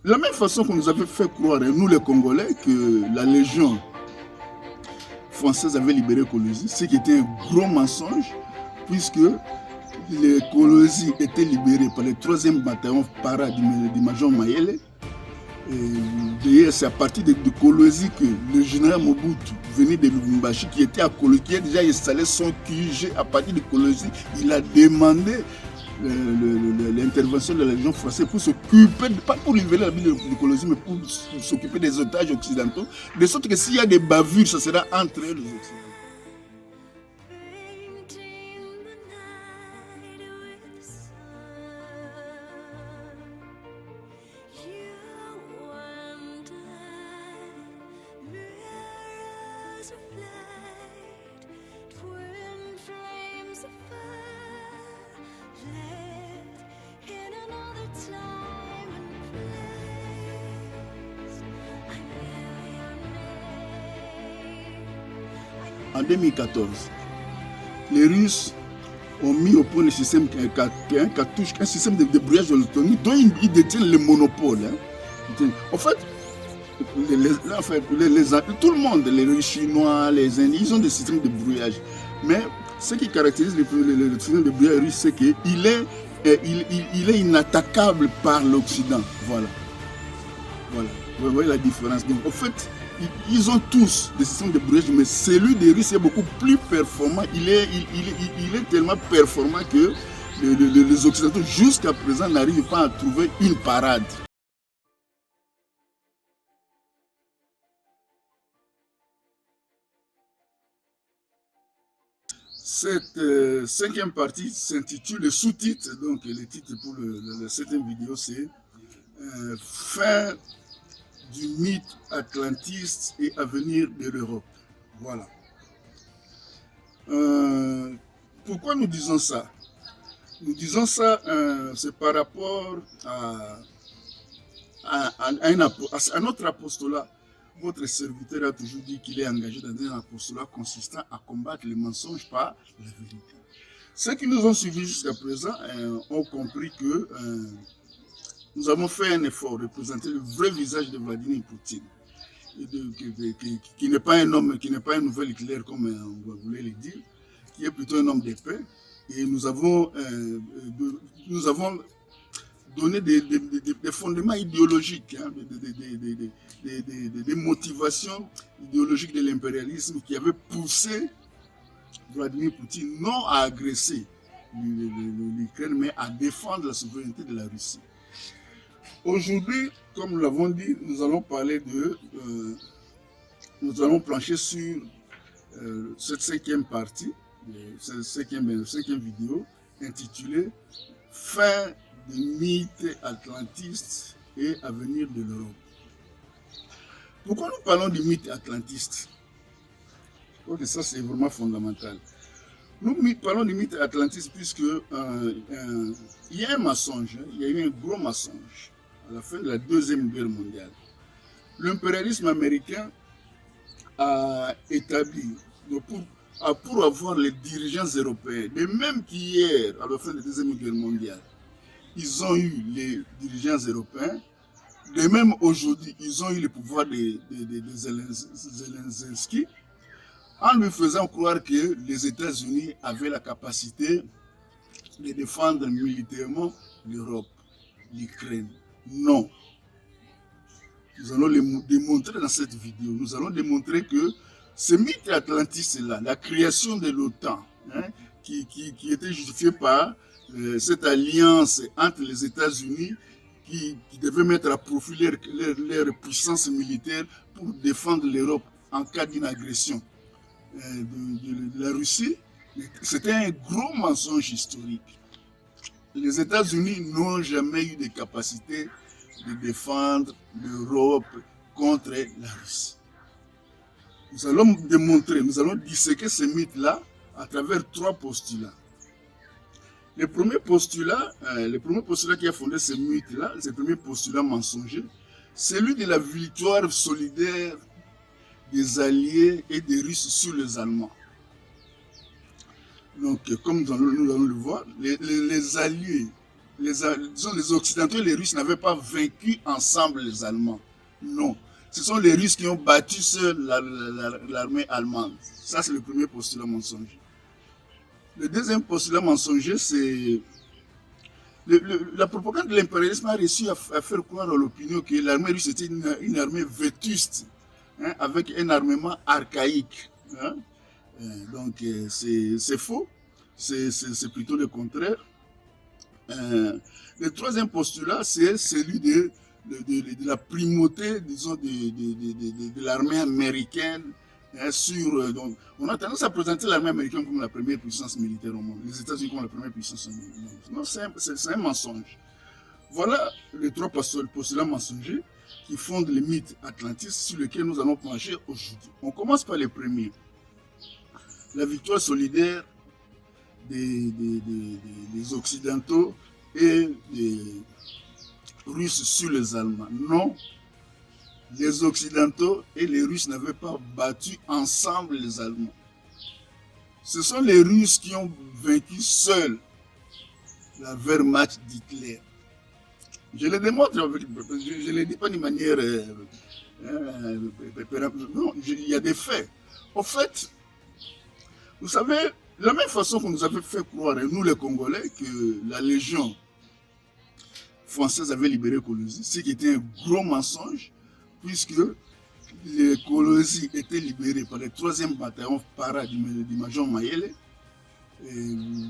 De la même façon qu'on nous avait fait croire, nous les Congolais, que la Légion française avait libéré Kolwezi, ce qui était un gros mensonge, puisque les Kolwezi étaient libérés par le 3e bataillon para du Major Mayele. D'ailleurs, c'est à partir de Kolwezi que le général Mobutu, venu de Lubumbashi, qui était à Kolwezi, qui a déjà installé son QG à partir de Kolwezi, il a demandé l'intervention de la Légion française pour s'occuper, pas pour libérer la ville de Kolwezi, mais pour s'occuper des otages occidentaux, de sorte que s'il y a des bavures, ça sera entre eux les Occidentaux. En 2014, les Russes ont mis au point le système cartouche, un système de débrouillage de l'autonomie dont ils détiennent le monopole. En fait, tout le monde, les Chinois, les Indiens, ils ont des systèmes de brouillage. Mais ce qui caractérise le système de brouillage russe, c'est qu'il est inattaquable par l'Occident. Voilà. Vous voyez la différence. Donc, en fait, ils ont tous des systèmes de brouillage, mais celui des Russes est beaucoup plus performant. Il est tellement performant que les Occidentaux, jusqu'à présent, n'arrivent pas à trouver une parade. Cette 5e partie s'intitule, le sous-titre, donc le titre pour la 7e vidéo, c'est Fin du mythe atlantiste et avenir de l'Europe. Voilà. Pourquoi nous disons ça? Nous disons ça, c'est par rapport à notre apostolat. Votre serviteur a toujours dit qu'il est engagé dans un apostolat consistant à combattre les mensonges par la vérité. Ceux qui nous ont suivis jusqu'à présent ont compris que nous avons fait un effort de présenter le vrai visage de Vladimir Poutine, qui n'est pas un homme, qui n'est pas un nouvel Hitler comme on voulait le dire, qui est plutôt un homme de paix. Et nous avons donné des fondements idéologiques, hein, des motivations idéologiques de l'impérialisme qui avaient poussé Vladimir Poutine non à agresser l'Ukraine, mais à défendre la souveraineté de la Russie. Aujourd'hui, comme nous l'avons dit, nous allons parler nous allons plancher sur cette 5e partie, cette 5e vidéo, intitulée Fin du mythe atlantiste et avenir de l'Europe. Pourquoi nous parlons du mythe atlantiste? Je crois que ça, c'est vraiment fondamental. Nous parlons du mythe atlantiste puisque il y a un mensonge, il y a eu un gros mensonge à la fin de la 2e guerre mondiale. L'impérialisme américain a établi, pour avoir les dirigeants européens, de même qu'hier, à la fin de la 2e guerre mondiale, ils ont eu les dirigeants européens, de même aujourd'hui, ils ont eu le pouvoir de Zelensky, en lui faisant croire que les États-Unis avaient la capacité de défendre militairement l'Europe, l'Ukraine. Non. Nous allons le démontrer dans cette vidéo. Nous allons démontrer que ce mythe atlantiste-là, la création de l'OTAN, hein, qui était justifiée par cette alliance entre les États-Unis qui devait mettre à profit leur puissance militaire pour défendre l'Europe en cas d'une agression de la Russie, c'était un gros mensonge historique. Les États-Unis n'ont jamais eu de capacité de défendre l'Europe contre la Russie. Nous allons démontrer, nous allons disséquer ce mythe-là à travers 3 postulats. Le premier postulat qui a fondé ce mythe-là, c'est le premier postulat mensonger, celui de la victoire solidaire des Alliés et des Russes sur les Allemands. Donc, comme nous allons le voir, les Alliés disons, les Occidentaux et les Russes n'avaient pas vaincu ensemble les Allemands. Non. Ce sont les Russes qui ont battu l'armée allemande. Ça, c'est le premier postulat mensonger. Le deuxième postulat mensonger, c'est la propagande de l'impérialisme a réussi à faire croire à l'opinion que l'armée russe était une armée vétuste, hein, avec un armement archaïque. Hein. Donc, c'est faux. C'est plutôt le contraire. Le troisième postulat, c'est celui de la primauté, disons, de l'armée américaine, hein, sur. Donc, on a tendance à présenter l'armée américaine comme la première puissance militaire au monde, les États-Unis comme la première puissance militaire au monde. Non, c'est un mensonge. Voilà les trois postulats mensongers qui fondent le mythe atlantiste sur lequel nous allons pencher aujourd'hui. On commence par les premiers. La victoire solidaire des Occidentaux et des Russes sur les Allemands. Non, les Occidentaux et les Russes n'avaient pas battu ensemble les Allemands. Ce sont les Russes qui ont vaincu seuls la Wehrmacht d'Hitler. Je le démontre, je ne le dis pas d'une manière... non, il y a des faits. En fait, vous savez, de la même façon qu'on nous avait fait croire, nous les Congolais, que la Légion française avait libéré Kolwezi, ce qui était un gros mensonge, puisque les Kolwezi étaient libérés par le 3e bataillon para du Major Mayele.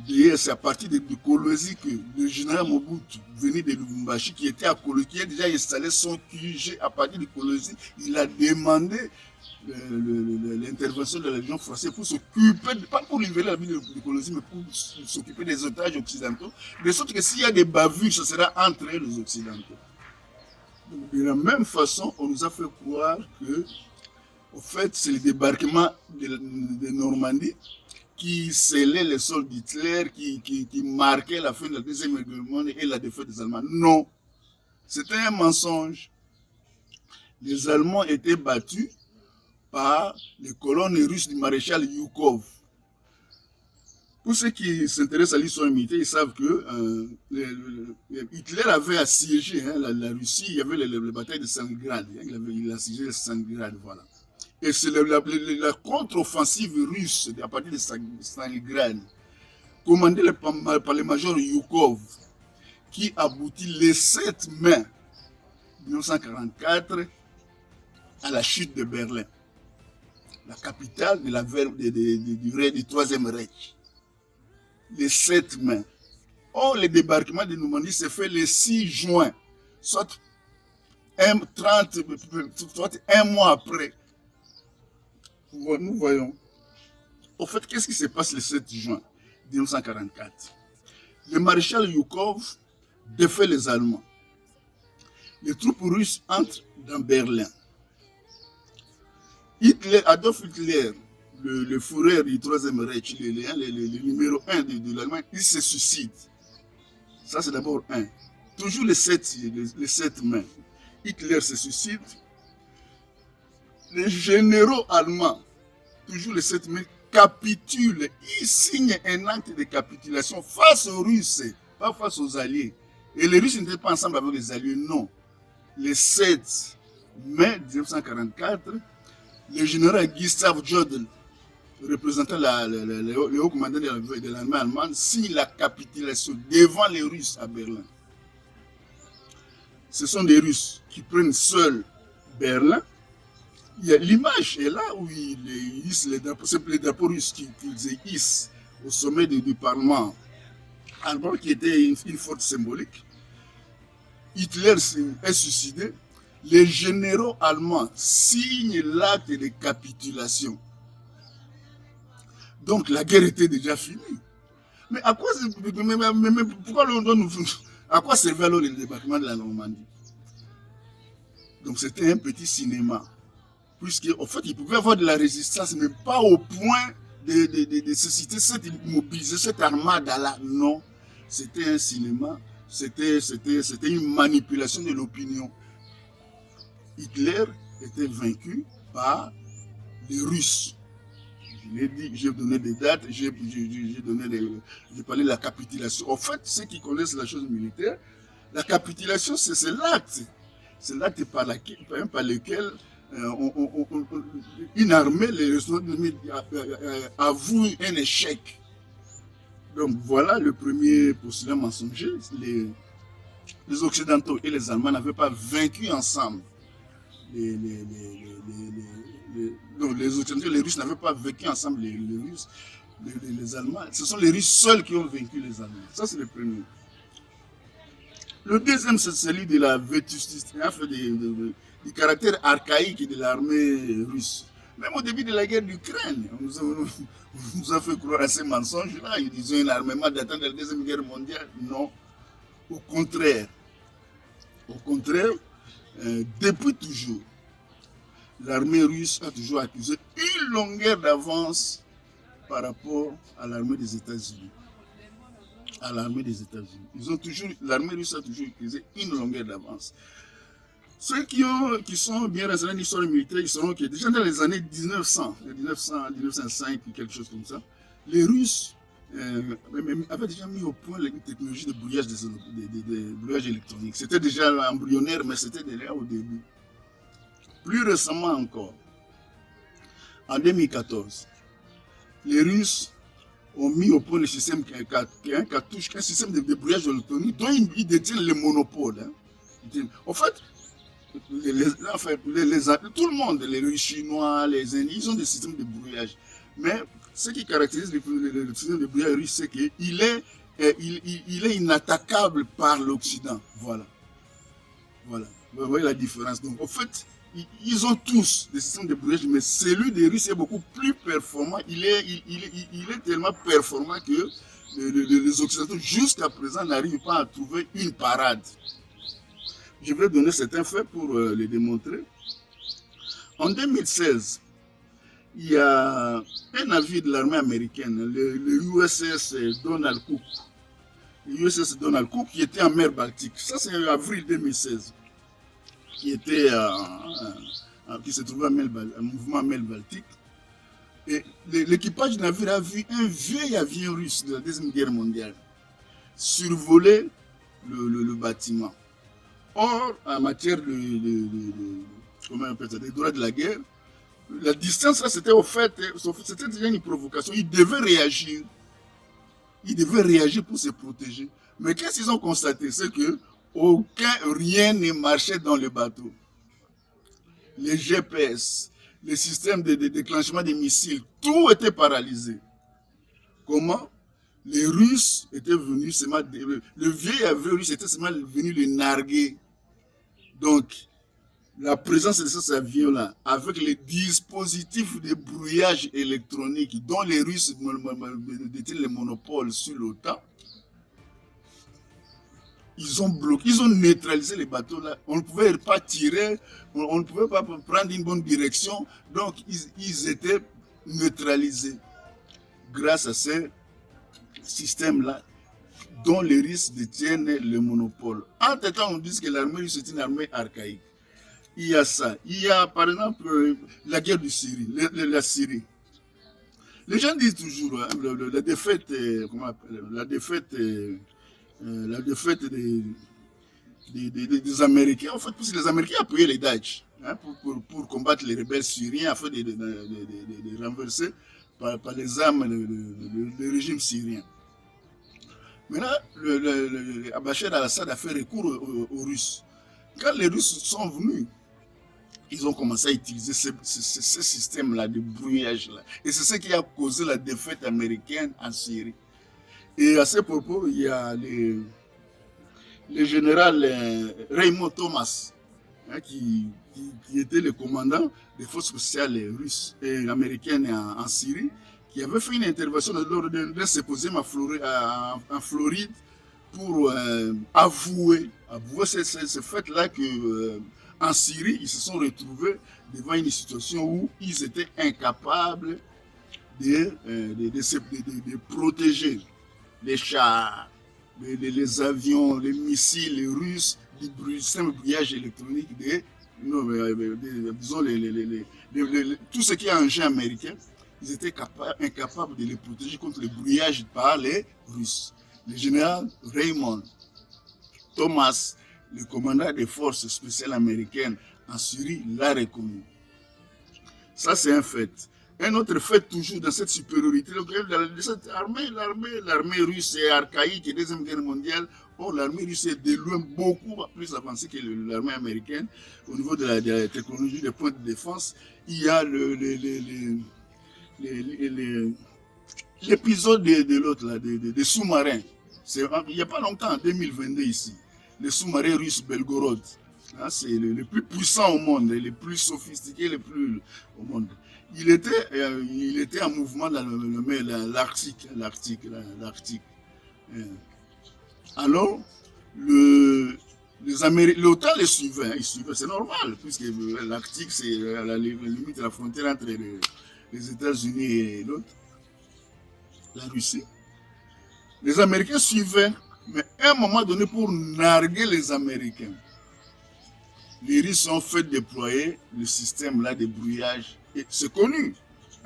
D'ailleurs, c'est à partir de Kolwezi que le général Mobutu, venu de Lubumbashi, qui était à Kolwezi, qui a déjà installé son QG à partir de Kolwezi, il a demandé l'intervention de la Légion française pour s'occuper, pas pour libérer la ville de Kolwezi, mais pour s'occuper des otages occidentaux, de sorte que s'il y a des bavures, ce sera entre les Occidentaux. Donc, de la même façon, on nous a fait croire que, au fait, c'est le débarquement de Normandie qui scellait les sols d'Hitler, qui marquait la fin de la Deuxième Guerre mondiale et la défaite des Allemands. Non, c'était un mensonge. Les Allemands étaient battus par les colonnes russes du maréchal Yukov. Pour ceux qui s'intéressent à l'histoire militaire, ils savent que Hitler avait assiégé la Russie, il y avait les batailles de Stalingrad, il a assiégé Stalingrad, voilà. Et c'est la contre-offensive russe à partir de Stalingrad, commandée par le major Yukov, qui aboutit le 7 mai 1944 à la chute de Berlin, la capitale du 3e Reich. Le 7 mai. Or, le débarquement de Normandie s'est fait le 6 juin, soit un mois après. Nous voyons. Au fait, qu'est-ce qui se passe le 7 juin 1944? Le maréchal Yukov défait les Allemands. Les troupes russes entrent dans Berlin. Adolf Hitler, le Führer du 3e Reich, le numéro 1 de l'Allemagne, il se suicide. Ça, c'est d'abord un. Toujours le 7 mai, Hitler se suicide. Les généraux allemands, toujours le 7 mai, capitulent. Ils signent un acte de capitulation face aux Russes, pas face aux Alliés. Et les Russes n'étaient pas ensemble avec les Alliés, non. Le 7 mai 1944, le général Gustav Jodl, représentant le haut commandant de l'armée allemande, signe la capitulation devant les Russes à Berlin. Ce sont des Russes qui prennent seuls Berlin. L'image est là où ils hissent les drapeaux, c'est les drapeaux russes qu'ils hissent au sommet du Parlement allemand, qui était une faute symbolique. Hitler est suicidé. Les généraux allemands signent l'acte de capitulation. Donc la guerre était déjà finie. Mais à quoi, pourquoi à quoi servait alors le débarquement de la Normandie? Donc c'était un petit cinéma. Puisque, en fait, il pouvait y avoir de la résistance, mais pas au point de susciter mobiliser cette armade-là. Non, c'était un cinéma, c'était une manipulation de l'opinion. Hitler était vaincu par les Russes. Je l'ai dit, j'ai donné des dates, j'ai parlé de la capitulation. En fait, ceux qui connaissent la chose militaire, la capitulation, c'est l'acte. C'est l'acte par lequel une armée, les avoue un échec. Donc voilà le premier postulat mensonger. Les Occidentaux et les Allemands n'avaient pas vaincu ensemble. Non, les Occidentaux et les Russes n'avaient pas vaincu ensemble les Allemands. Ce sont les Russes seuls qui ont vaincu les Allemands. Ça, c'est le premier. Le deuxième, c'est celui de la vétusté, du caractère archaïque de l'armée russe. Même au début de la guerre d'Ukraine, on nous a fait croire à ces mensonges-là. Ils disaient un armement datant de la Deuxième Guerre mondiale. Non. Au contraire, depuis toujours, l'armée russe a toujours accusé une longueur d'avance par rapport à l'armée des États-Unis. L'armée russe a toujours accusé une longueur d'avance. Ceux qui sont bien renseignés en l'histoire militaire, ils sauront que déjà dans les années 1905, quelque chose comme ça, les Russes avaient déjà mis au point une technologie de brouillage, de brouillage électronique. C'était déjà embryonnaire, mais c'était déjà au début. Plus récemment encore, en 2014, les Russes ont mis au point le système un système de brouillage électronique dont ils détiennent le monopole. Hein. En fait, tout le monde, les Russes, Chinois, les Indiens, ils ont des systèmes de brouillage. Mais ce qui caractérise le système de brouillage russe, c'est qu'il est inattaquable par l'Occident. Voilà. Vous voyez la différence. Donc, en fait, ils ont tous des systèmes de brouillage, mais celui des Russes est beaucoup plus performant. Il est tellement performant que les Occidentaux, jusqu'à présent, n'arrivent pas à trouver une parade. Je vais donner certains faits pour les démontrer. En 2016, il y a un navire de l'armée américaine, le USS Donald Cook. Le USS Donald Cook qui était en mer Baltique. Ça, c'est en avril 2016. Qui se trouvait en mouvement en mer Baltique. Et l'équipage du navire a vu un vieil avion russe de la Deuxième Guerre mondiale survoler le bâtiment. Or, en matière des droits de la guerre, la distance là, c'était c'était déjà une provocation. Ils devaient réagir. Ils devaient réagir pour se protéger. Mais qu'est-ce qu'ils ont constaté? C'est que rien ne marchait dans le bateau. Les GPS, les systèmes de déclenchement des missiles, tout était paralysé. Comment? Les Russes étaient venus, le vieil avion russe était seulement venu les narguer. Donc, la présence de cet avion-là, avec les dispositifs de brouillage électronique dont les Russes détiennent le monopole sur l'OTAN, ils ont bloqué, ils ont neutralisé les bateaux là. On ne pouvait pas tirer, on ne pouvait pas prendre une bonne direction. Donc, ils étaient neutralisés grâce à ces systèmes-là dont les Russes détiennent le monopole. Entre-temps, on dit que l'armée russe est une armée archaïque. Il y a ça. Il y a, par exemple, la guerre de Syrie, la Syrie. Les gens disent toujours, hein, la défaite des Américains, en fait, parce que les Américains ont payé les Dutch hein, pour combattre les rebelles syriens afin de renverser par les armes le régime syrien. Maintenant, Bachar al-Assad a fait recours aux Russes. Quand les Russes sont venus, ils ont commencé à utiliser ce système-là de brouillage-là. Et c'est ce qui a causé la défaite américaine en Syrie. Et à ce propos, il y a le général Raymond Thomas, hein, qui était le commandant des forces spéciales russes et américaines en Syrie, qui avait fait une intervention lors d'un symposium en Floride pour avouer ce fait-là que en Syrie, ils se sont retrouvés devant une situation où ils étaient incapables de protéger les chars, les avions, les missiles russes, du système de brouillage électronique, disons tout ce qui est engin américain, ils étaient incapables de les protéger contre le brouillage par les Russes. Le général Raymond Thomas, le commandant des forces spéciales américaines en Syrie, l'a reconnu. Ça, c'est un fait. Un autre fait, toujours dans cette supériorité de cette armée, l'armée russe est archaïque et Deuxième Guerre mondiale. Or, l'armée russe est de loin beaucoup plus avancée que l'armée américaine. Au niveau de la technologie des points de défense, il y a l'épisode de l'autre, des sous-marins. Il n'y a pas longtemps, en 2022 ici, les sous-marins russes Belgorod. Hein, c'est le plus puissant au monde, le plus sophistiqué, le plus au monde. Il était en mouvement dans l'Arctique. Alors, l'OTAN les suivait, c'est normal, puisque l'Arctique, c'est la limite de la frontière entre les États-Unis et l'autre, la Russie. Les Américains suivaient, mais à un moment donné, pour narguer les Américains, les Russes ont fait déployer le système là de brouillage. C'est connu.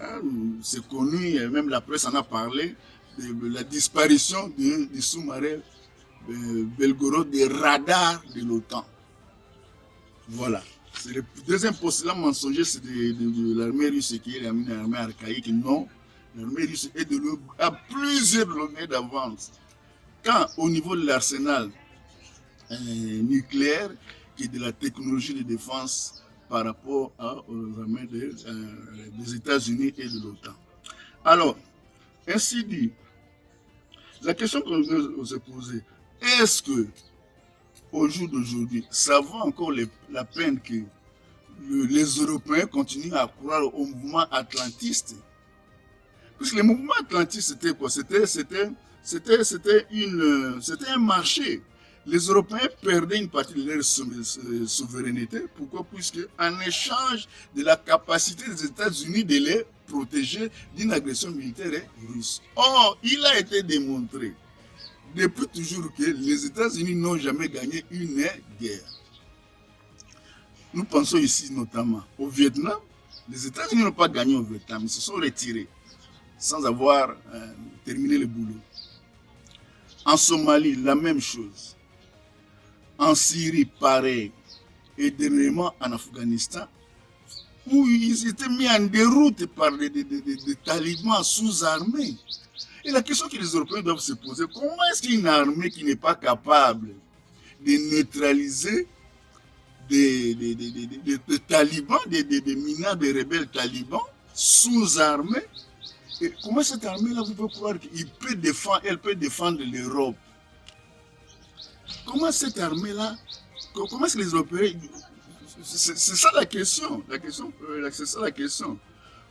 Hein, c'est connu, et même la presse en a parlé, de la disparition des sous-marins Belgorod, des radars de l'OTAN. Voilà. C'est le deuxième postulat mensonger, c'est de l'armée russe qui est l'armée archaïque. Non, l'armée russe est à plusieurs longueurs d'avance. Quand au niveau de l'arsenal nucléaire, qui est de la technologie de défense par rapport aux armées des États-Unis et de l'OTAN. Alors, ainsi dit, la question qu'on peut se poser, est-ce que, au jour d'aujourd'hui, ça vaut encore la peine que les Européens continuent à croire au mouvement atlantiste? Parce que le mouvement atlantiste, c'était quoi? C'était un marché. Les Européens perdaient une partie de leur souveraineté. Pourquoi? Puisque en échange de la capacité des États-Unis de les protéger d'une agression militaire russe. Or, il a été démontré depuis toujours que les États-Unis n'ont jamais gagné une guerre. Nous pensons ici notamment au Vietnam. Les États-Unis n'ont pas gagné au Vietnam, ils se sont retirés sans avoir terminé le boulot. En Somalie, la même chose. En Syrie, pareil. Et dernièrement en Afghanistan, où ils étaient mis en déroute par des talibans sous-armés. Et la question que les Européens doivent se poser, comment est-ce qu'une armée qui n'est pas capable de neutraliser des talibans, des mineurs, des rebelles talibans sous-armés, et comment cette armée-là, vous pouvez croire qu'elle peut défendre l'Europe? Comment cette armée-là, comment est-ce que les Européens... C'est ça la question. C'est ça la question.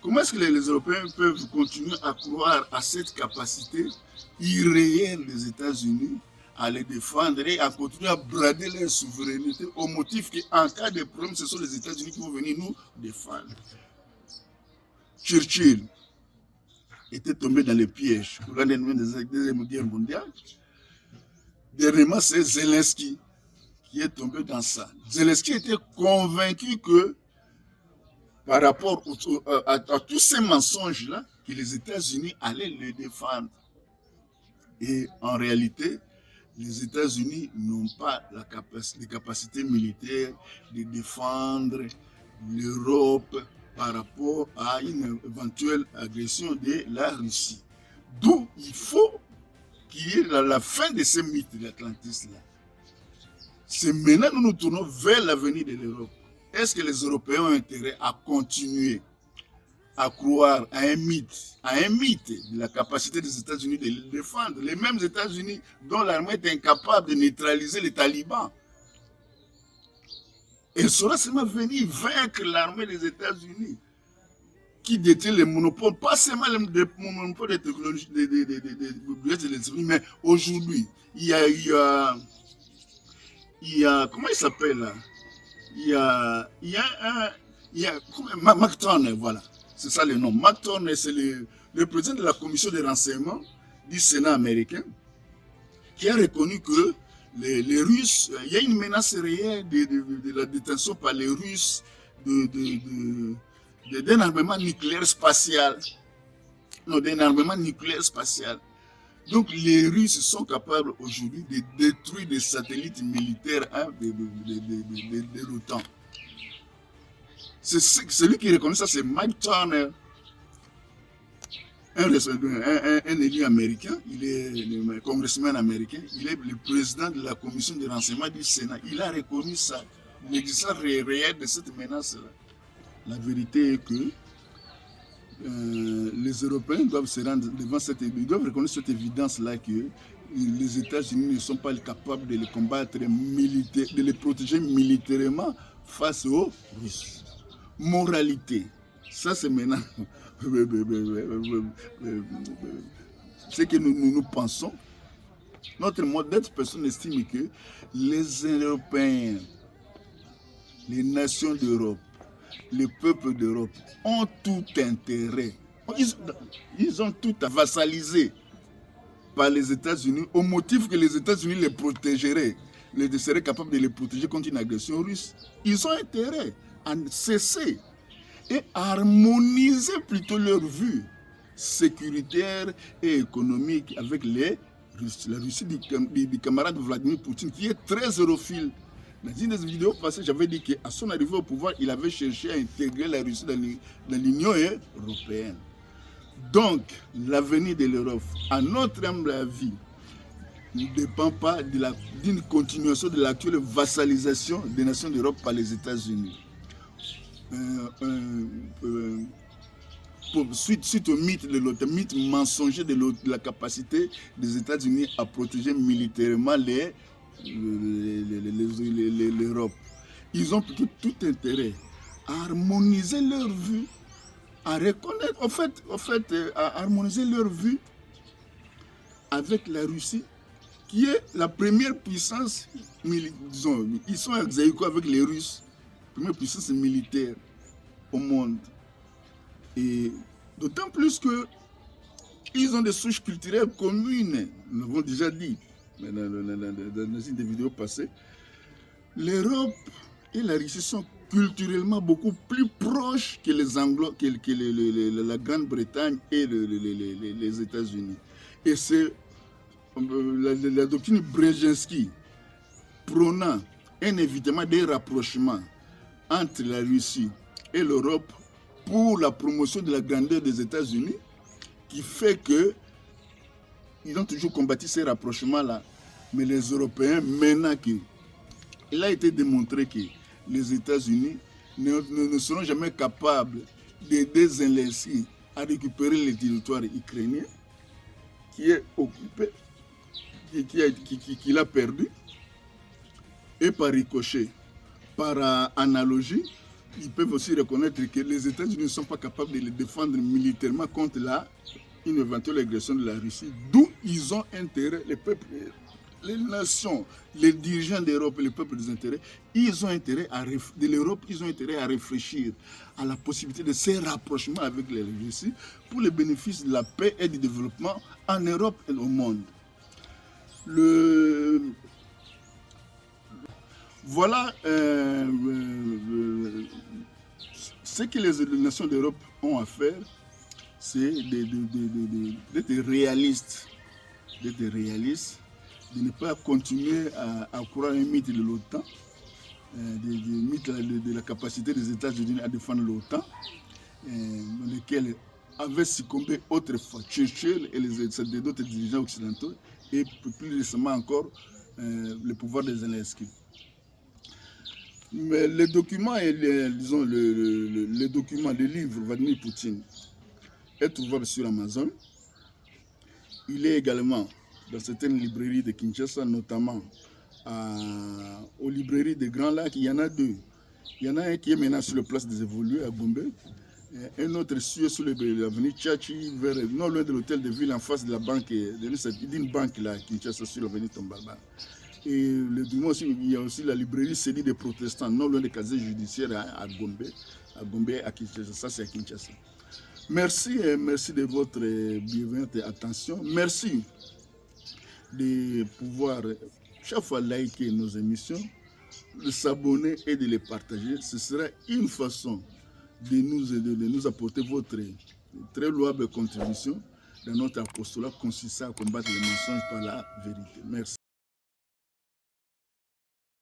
Comment est-ce que les Européens peuvent continuer à croire à cette capacité irréelle des États-Unis à les défendre et à continuer à brader leur souveraineté au motif qu'en cas de problème, ce sont les États-Unis qui vont venir nous défendre? Churchill était tombé dans le piège pour la Deuxième Guerre mondiale. Dernièrement, c'est Zelensky qui est tombé dans ça. Zelensky était convaincu que par rapport à tous ces mensonges-là, que les États-Unis allaient le défendre. Et en réalité, les États-Unis n'ont pas les capacités militaires de défendre l'Europe par rapport à une éventuelle agression de la Russie. D'où il faut qu'il y ait la fin de ces mythes de l'Atlantisme-là. C'est maintenant que nous nous tournons vers l'avenir de l'Europe. Est-ce que les Européens ont intérêt à continuer à croire à un mythe de la capacité des États-Unis de les défendre? Les mêmes États-Unis dont l'armée est incapable de neutraliser les talibans. Elle saura seulement venir vaincre l'armée des États-Unis qui détient les monopoles, pas seulement les monopoles des technologies, des États-Unis, mais aujourd'hui, il y a comment il s'appelle là? Il y a McTurner, voilà, c'est ça le nom. McTurner, c'est le président de la commission des renseignements du Sénat américain qui a reconnu que les Russes, il y a une menace réelle de la détention par les Russes d'un armement nucléaire spatial non, d'un armement nucléaire spatial. Donc les Russes sont capables aujourd'hui de détruire des satellites militaires hein, de l'OTAN. Celui qui reconnaît ça, c'est Mike Turner, un élu américain, il est le congressman américain, il est le président de la commission de renseignement du Sénat. Il a reconnu ça, l'existence réelle de cette menace-là. La vérité est que les Européens doivent se rendre devant ils doivent reconnaître cette évidence-là que les États-Unis ne sont pas capables de les combattre militairement, de les protéger militairement face aux Russes. Moralité, ça c'est maintenant ce que nous pensons. Notre modeste personne estime que les Européens, les nations d'Europe, les peuples d'Europe ont tout intérêt. Ils ont tout à vassaliser par les États-Unis au motif que les États-Unis les protégeraient, les seraient capables de les protéger contre une agression russe. Ils ont intérêt à cesser et à harmoniser plutôt leur vue sécuritaire et économique avec les Russes. La Russie du camarade Vladimir Poutine qui est très europhile. Dans une des vidéos passées, j'avais dit qu'à son arrivée au pouvoir, il avait cherché à intégrer la Russie dans l'Union européenne. Donc, l'avenir de l'Europe, à notre humble avis, ne dépend pas d'une continuation de l'actuelle vassalisation des nations d'Europe par les États-Unis. Suite au mythe de l'OTAN, mythe mensonger de la capacité des États-Unis à protéger militairement l'Europe. Ils ont tout intérêt à harmoniser leur vue, à reconnaître, en fait, à harmoniser leur vue avec la Russie, qui est la première puissance militaire. Disons, ils sont ex aequo avec les Russes, première puissance militaire au monde. Et d'autant plus qu'ils ont des souches culturelles communes, nous l'avons déjà dit dans une des vidéos passées. L'Europe et la Russie sont culturellement beaucoup plus proches que les Anglo, que la Grande-Bretagne et les États-Unis. Et c'est la doctrine Brzezinski prônant un évitement des rapprochements entre la Russie et l'Europe pour la promotion de la grandeur des États-Unis, qui fait que ils ont toujours combattu ces rapprochements-là. Mais les Européens, maintenant qu'il a été démontré que les États-Unis ne seront jamais capables d'aider Zelensky à récupérer le territoire ukrainien qui est occupé, qu'il a perdu, et par ricochet, par analogie, ils peuvent aussi reconnaître que les États-Unis ne sont pas capables de les défendre militairement contre une éventuelle agression de la Russie, d'où ils ont intérêt, les peuples, les nations, les dirigeants d'Europe et les peuples des intérêts, de l'Europe, ils ont intérêt à réfléchir à la possibilité de ces rapprochements avec la Russie pour le bénéfice de la paix et du développement en Europe et au monde. Voilà ce que les nations d'Europe ont à faire, c'est d'être réalistes, de ne pas continuer à croire un mythe de l'OTAN, mythe de la capacité des États-Unis à défendre l'OTAN, dans lequel avaient succombé autrefois Churchill et d'autres dirigeants occidentaux, et plus récemment encore le pouvoir de Zelensky. Mais les documents et les documents, les livres Vladimir Poutine est trouvable sur Amazon. Il est également dans certaines librairies de Kinshasa, notamment aux librairies des Grands Lacs. Il y en a deux. Il y en a un qui est maintenant sur la place des Évolués à Gombe. Un autre sur l'avenue Tchachi, non loin de l'hôtel de ville, en face de la banque, d'une banque là, Kinshasa, sur l'avenue Tombalba. Et le dimanche, il y a aussi la librairie Cédille des protestants, non loin des casiers judiciaires à Gombe, à Kinshasa. Ça, c'est à Kinshasa. Merci, merci de votre bienveillante attention. Merci de pouvoir chaque fois liker nos émissions, de s'abonner et de les partager. Ce sera une façon de nous aider, de nous apporter votre Une très louable contribution dans notre apostolat consistant à combattre les mensonges par la vérité. Merci.